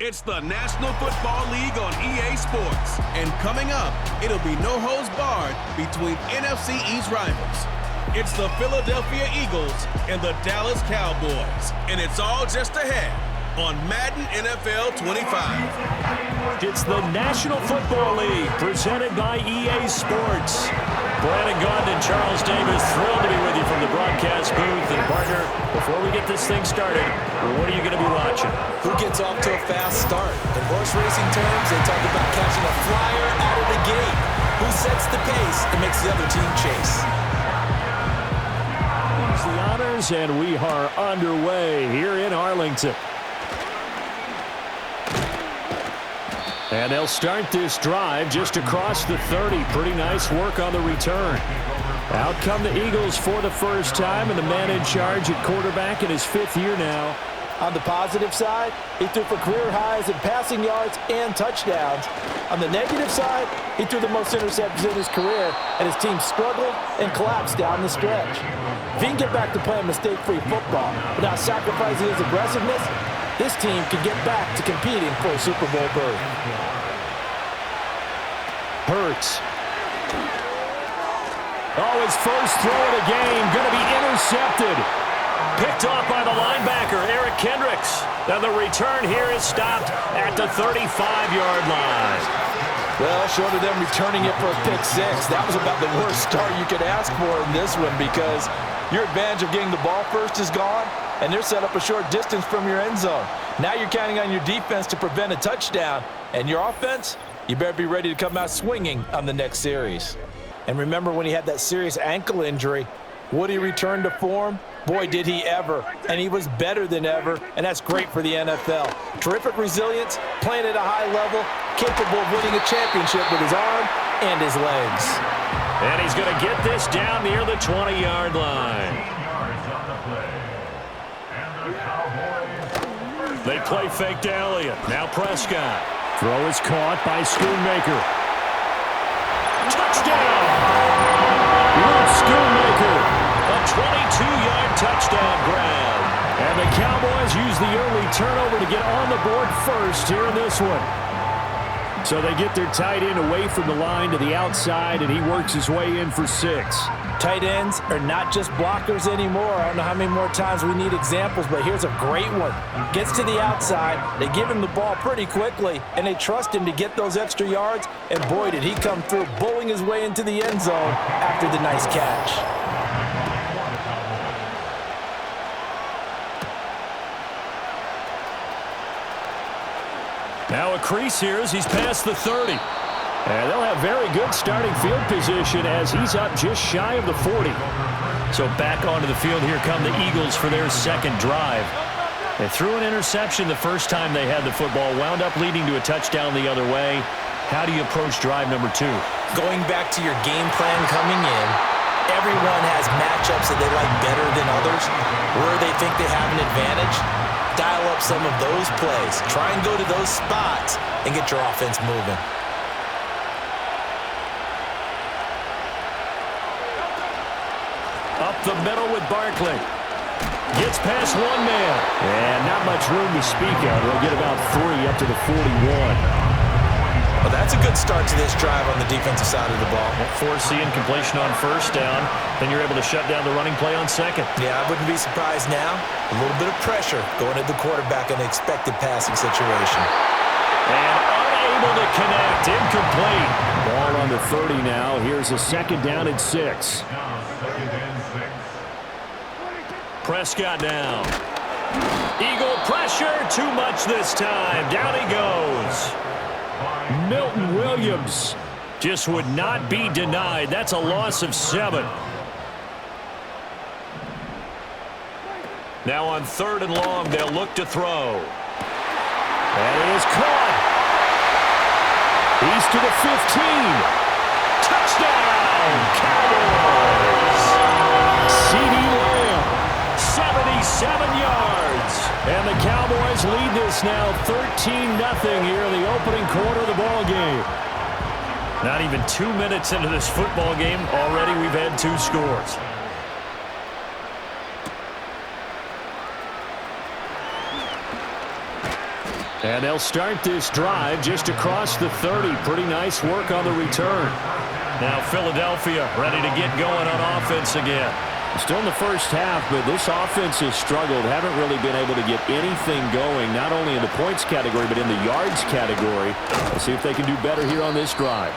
It's the National Football League on EA Sports. And coming up, it'll be no holds barred between NFC East rivals. It's the Philadelphia Eagles and the Dallas Cowboys. And it's all just ahead on Madden NFL 25. It's the National Football League presented by EA Sports. Brandon Gaudin and Charles Davis, thrilled to be with you from the broadcast booth. And partner, before we get this thing started, what are you going to be watching? Who gets off to a fast start? In horse racing terms, they talk about catching a flyer out of the gate. Who sets the pace and makes the other team chase? Here's the honors, and we are underway here in Arlington. And they'll start this drive just across the 30. Pretty nice work on the return. Out come the Eagles for the first time, and the man in charge at quarterback in his 5th year now. On the positive side, he threw for career highs in passing yards and touchdowns. On the negative side, he threw the most interceptions in his career, and his team struggled and collapsed down the stretch. If he can get back to playing mistake-free football without sacrificing his aggressiveness, this team can get back to competing for a Super Bowl berth. Hurts. Oh, his first throw of the game going to be intercepted. Picked off by the linebacker, Eric Kendricks. Now the return here is stopped at the 35-yard line. Well, short of them returning it for a pick six, that was about the worst start you could ask for in this one because your advantage of getting the ball first is gone, and they're set up a short distance from your end zone. Now you're counting on your defense to prevent a touchdown, and your offense, you better be ready to come out swinging on the next series. And remember when he had that serious ankle injury, would he return to form? Boy, did he ever. And he was better than ever, and that's great for the NFL. Terrific resilience, playing at a high level, capable of winning a championship with his arm and his legs. And he's going to get this down near the 20-yard line. They play fake to Elliott. Now Prescott. Throw is caught by Schoonmaker. Touchdown! Luke Schoonmaker. A 22-yard touchdown grab. And the Cowboys use the early turnover to get on the board first here in this one. So they get their tight end away from the line to the outside, and he works his way in for 6. Tight ends are not just blockers anymore. I don't know how many more times we need examples, but here's a great one. Gets to the outside, they give him the ball pretty quickly, and they trust him to get those extra yards, and boy, did he come through, bowling his way into the end zone after the nice catch. Now a crease here as he's past the 30. And they'll have very good starting field position as he's up just shy of the 40. So back onto the field, here come the Eagles for their second drive. They threw an interception the first time they had the football, wound up leading to a touchdown the other way. How do you approach drive number 2? Going back to your game plan coming in, everyone has matchups that they like better than others, where they think they have an advantage. Dial up some of those plays. Try and go to those spots and get your offense moving. Up the middle with Barkley. Gets past one man. And not much room to speak of. They'll get about 3 up to the 41. Well, that's a good start to this drive on the defensive side of the ball. Forcing completion on first down. Then you're able to shut down the running play on second. Yeah, I wouldn't be surprised now. A little bit of pressure going at the quarterback in an expected passing situation. And unable to connect. Incomplete. Ball on the 30 now. Here's a 2nd down and 6. Prescott down. Eagle pressure. Too much this time. Down he goes. Milton Williams just would not be denied. That's a loss of 7. Now on 3rd and long, they'll look to throw. And it is caught. He's to the 15. Touchdown, Cowboys. CeeDee Lamb, 77 yards. And the Cowboys lead this now 13-0 here in the opening quarter of the ball game. Not even 2 minutes into this football game, already we've had 2 scores. And they'll start this drive just across the 30. Pretty nice work on the return. Now Philadelphia ready to get going on offense again. Still in the first half, but this offense has struggled. Haven't really been able to get anything going, not only in the points category, but in the yards category. Let's see if they can do better here on this drive.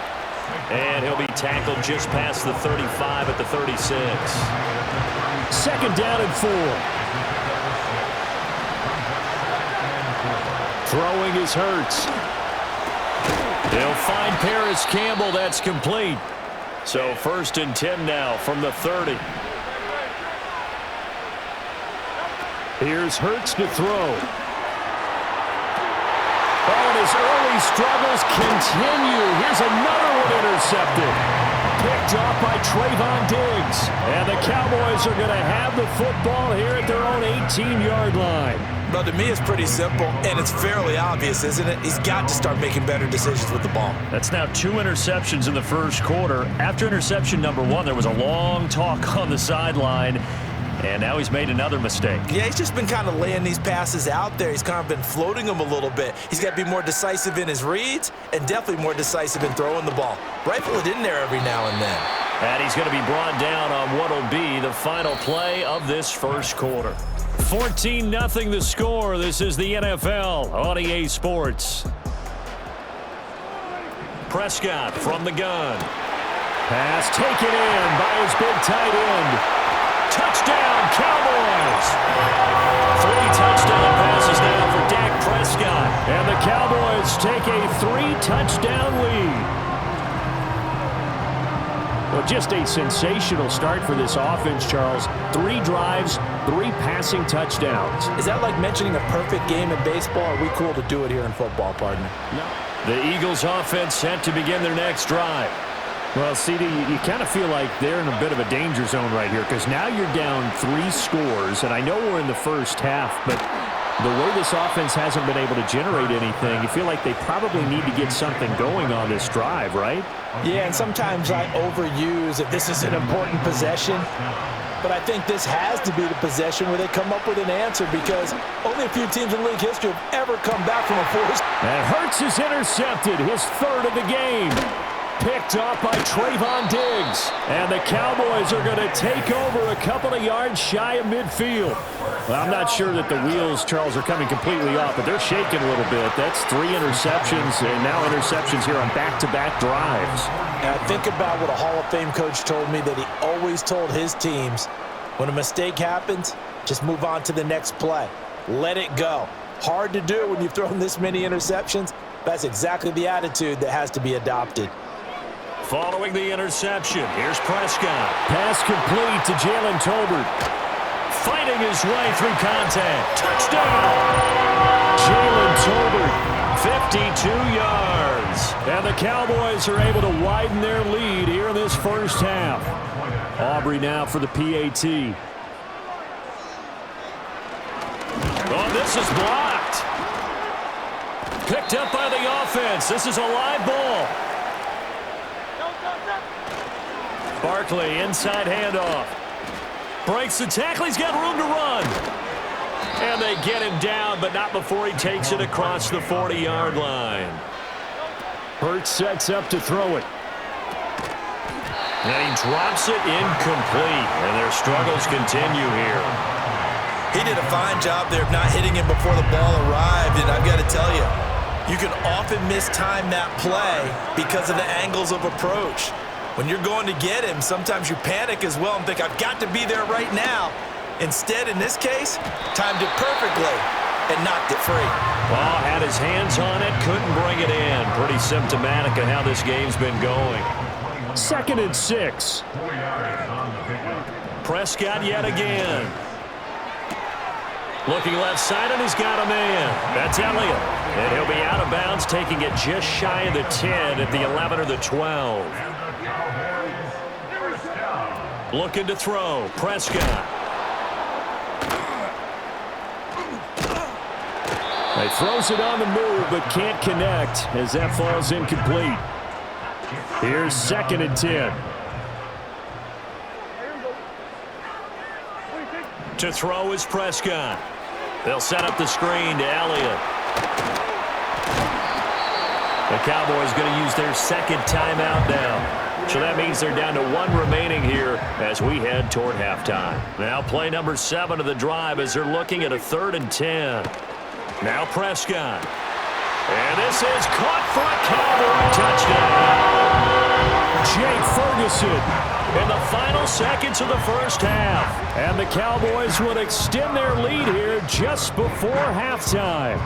And he'll be tackled just past the 35 at the 36. Second down and 4. Throwing is Hurts. He'll find Paris Campbell. That's complete. So first and 10 now from the 30. Here's Hurts to throw. Oh, and his early struggles continue. Here's another one intercepted. Picked off by Trayvon Diggs. And the Cowboys are going to have the football here at their own 18-yard line. But to me, it's pretty simple, and it's fairly obvious, isn't it? He's got to start making better decisions with the ball. That's now 2 interceptions in the first quarter. After interception number 1, there was a long talk on the sideline. And now he's made another mistake. Yeah, he's just been kind of laying these passes out there. He's kind of been floating them a little bit. He's got to be more decisive in his reads and definitely more decisive in throwing the ball. Rifle it in there every now and then. And he's going to be brought down on what will be the final play of this first quarter. 14-0 the score. This is the NFL on EA Sports. Prescott from the gun. Pass taken in by his big tight end. Touchdown, Cowboys! 3 touchdown passes now for Dak Prescott. And the Cowboys take a 3-touchdown lead. Well, just a sensational start for this offense, Charles. 3 drives, 3 passing touchdowns. Is that like mentioning a perfect game in baseball? Are we cool to do it here in football, partner? No. The Eagles offense set to begin their next drive. Well, CD, you kind of feel like they're in a bit of a danger zone right here because now you're down 3 scores, and I know we're in the first half, but the way this offense hasn't been able to generate anything, you feel like they probably need to get something going on this drive, right? Yeah, and sometimes I overuse if this is an important possession, but I think this has to be the possession where they come up with an answer because only a few teams in league history have ever come back from a forced. And Hurts is intercepted, his 3rd of the game. Picked off by Trayvon Diggs. And the Cowboys are going to take over a couple of yards shy of midfield. Well, I'm not sure that the wheels, Charles, are coming completely off, but they're shaking a little bit. That's 3 interceptions, and now interceptions here on back-to-back drives. Now, think about what a Hall of Fame coach told me that he always told his teams, when a mistake happens, just move on to the next play. Let it go. Hard to do when you've thrown this many interceptions. That's exactly the attitude that has to be adopted. Following the interception, here's Prescott. Pass complete to Jalen Tolbert. Fighting his way through contact. Touchdown! Jalen Tolbert, 52 yards. And the Cowboys are able to widen their lead here in this first half. Aubrey now for the PAT. Oh, this is blocked. Picked up by the offense. This is a live ball. Barkley, inside handoff. Breaks the tackle. He's got room to run. And they get him down, but not before he takes it across the 40-yard line. Hurts sets up to throw it. And he drops it incomplete. And their struggles continue here. He did a fine job there of not hitting him before the ball arrived, and I've got to tell you, you can often mistime that play because of the angles of approach. When you're going to get him, sometimes you panic as well and think, I've got to be there right now. Instead, in this case, timed it perfectly and knocked it free. Well, had his hands on it, couldn't bring it in. Pretty symptomatic of how this game's been going. 2nd and 6. Prescott yet again. Looking left side, and he's got a man. That's Elliott. And he'll be out of bounds, taking it just shy of the 10 at the 11 or the 12. Looking to throw. Prescott. He throws it on the move, but can't connect as that falls incomplete. Here's 2nd and 10. To throw is Prescott. They'll set up the screen to Elliott. The Cowboys going to use their second timeout now. So that means they're down to 1 remaining here as we head toward halftime. Now play number 7 of the drive as they're looking at a 3rd and 10. Now Prescott. And this is caught for a Cowboy touchdown. Jake Ferguson in the final seconds of the first half. And the Cowboys would extend their lead here just before halftime.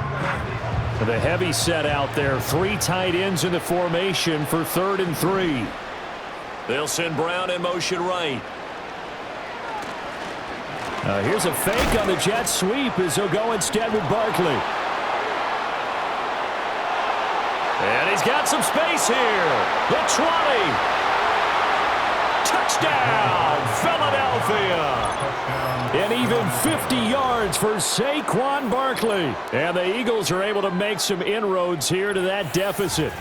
The heavy set out there. 3 tight ends in the formation for 3rd and 3. They'll send Brown in motion right. Here's a fake on the jet sweep as he'll go instead with Barkley. And he's got some space here. The 20. Touchdown, Philadelphia. And even 50 yards for Saquon Barkley. And the Eagles are able to make some inroads here to that deficit.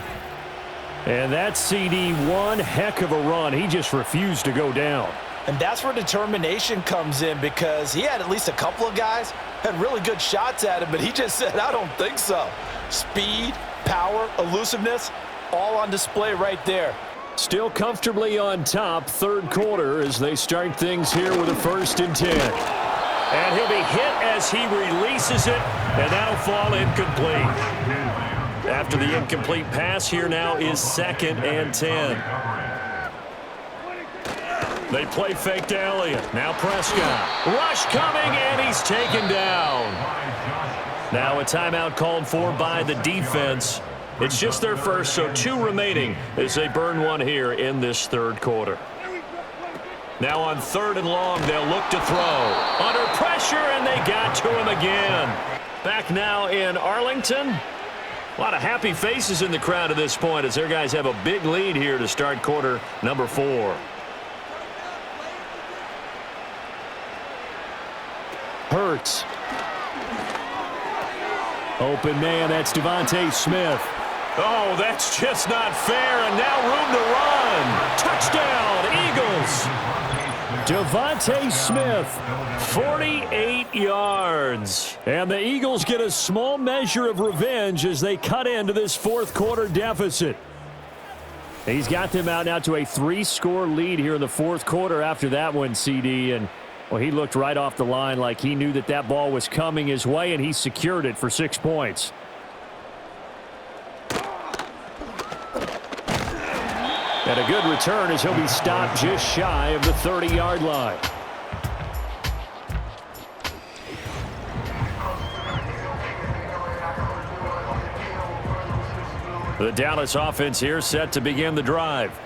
And that CD, one heck of a run. He just refused to go down. And that's where determination comes in, because he had at least a couple of guys had really good shots at him, but he just said, I don't think so. Speed, power, elusiveness, all on display right there. Still comfortably on top, 3rd quarter as they start things here with a 1st and 10. And he'll be hit as he releases it, and that'll fall incomplete. After the incomplete pass, here now is 2nd and 10. They play fake to Elliott. Now Prescott. Rush coming, and he's taken down. Now a timeout called for by the defense. It's just their first, so 2 remaining as they burn 1 here in this 3rd quarter. Now on 3rd and long, they'll look to throw. Under pressure, and they got to him again. Back now in Arlington. A lot of happy faces in the crowd at this point as their guys have a big lead here to start quarter number 4. Hurts. Open man, that's Devontae Smith. Oh, that's just not fair, and now room to run. Touchdown, Eagles. Devontae Smith, 48 yards. And the Eagles get a small measure of revenge as they cut into this 4th quarter deficit. He's got them out now to a 3-score lead here in the 4th quarter after that one, CD. And, well, he looked right off the line like he knew that that ball was coming his way, and he secured it for 6 points. And a good return as he'll be stopped just shy of the 30-yard line. The Dallas offense here set to begin the drive.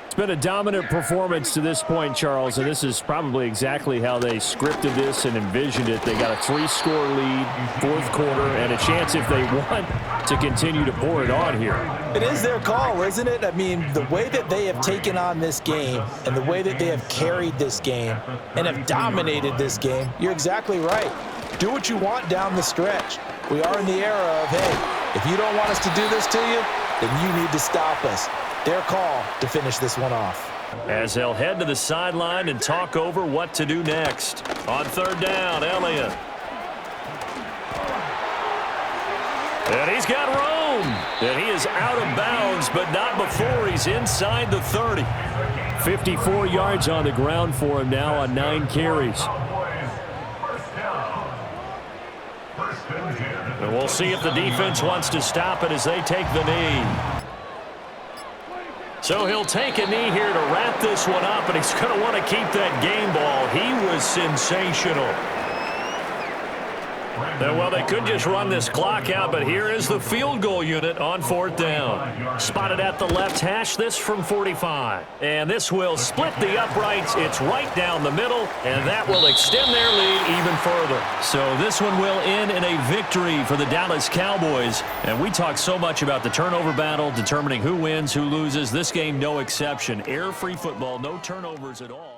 It's been a dominant performance to this point, Charles, and this is probably exactly how they scripted this and envisioned it. They got a 3-score lead, 4th quarter, and a chance if they want to continue to pour it on here. It is their call, isn't it? I mean, the way that they have taken on this game and the way that they have carried this game and have dominated this game, you're exactly right. Do what you want down the stretch. We are in the era of, hey, if you don't want us to do this to you, then you need to stop us. Their call to finish this one off. As they'll head to the sideline and talk over what to do next. On 3rd down, Elliott. And he's got room. And he is out of bounds, but not before he's inside the 30. 54 yards on the ground for him now on 9 carries. And we'll see if the defense wants to stop it as they take the knee. So he'll take a knee here to wrap this one up, and he's going to want to keep that game ball. He was sensational. Well, they could just run this clock out, but here is the field goal unit on 4th down. Spotted at the left hash, this from 45. And this will split the uprights. It's right down the middle, and that will extend their lead even further. So this one will end in a victory for the Dallas Cowboys. And we talk so much about the turnover battle, determining who wins, who loses. This game, no exception. Error-free football, no turnovers at all.